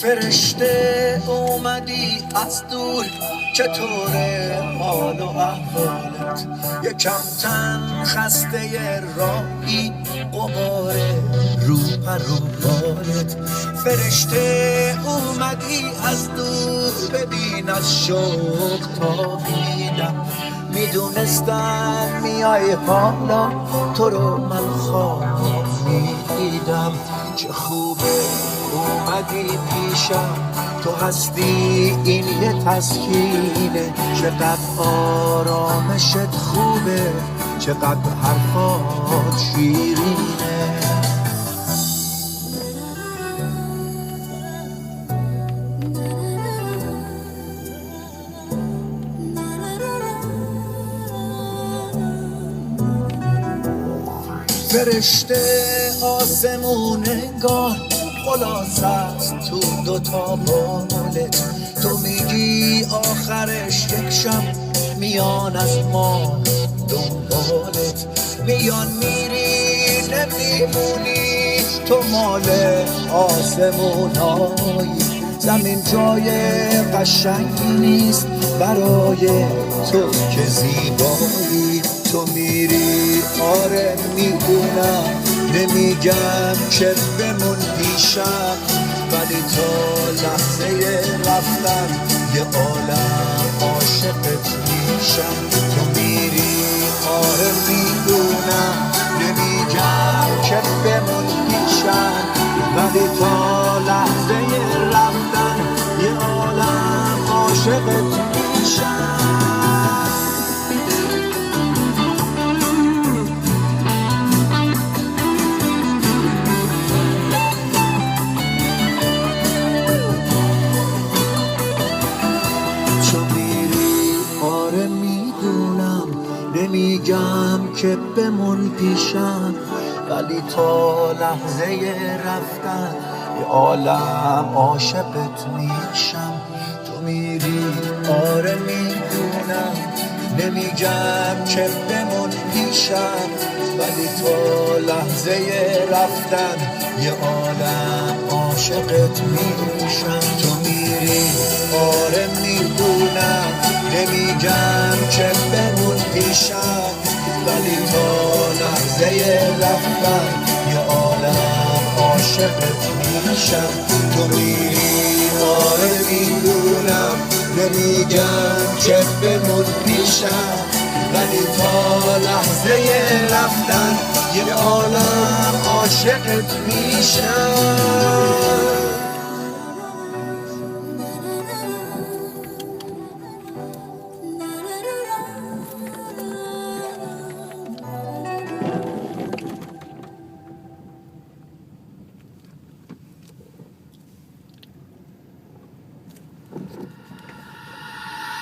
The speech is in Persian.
فرشته اومدی از دور، چطوره حال و احوالت؟ یکم تن خسته راهی، غباره رو پر و بالت. فرشته اومدی از دور، ببین از شوق تا بیدم. میدونستم میای حالا، تو رو من خواب میدیدم. چه خوبه اومدی پیشم، تو هستی این یه تسکینه. چقدر آرامشت خوبه، چقدر حرفات شیرینه. فرشته آسمونگار، خلاص است تو دوتا بالت. تو میگی آخرش یک شب میان از ما دنبالت. میان میری نمیمونی، تو مال آسمونایی. زمین جای قشنگی نیست برای تو که زیبایی. تو میری آره میدونم، نمیگم که بمون پیشم، ولی تا لحظه رفتن یه عالم عاشقت میشم. تو میری آره میدونم، نمیگم که بمون پیشم، ولی تا لحظه رفتن یه عالم عاشقت میشم. نمیگم که بمون پیشم، ولی تا لحظه رفتن یه عالم عاشقت میشم. تو میری آره میدونم، نمیگم که بمون پیشم، ولی تا لحظه رفتن یه عالم عاشقت میشم. تو میری آره میدونم، نمیگم که بمون پیشم، ولی تا لحظه رفتن یه عالم عاشقت میشم. تو میری آره میدونم، نمیگم که بمون پیشم، ولی تا لحظه رفتن یه عالم عاشقت میشم.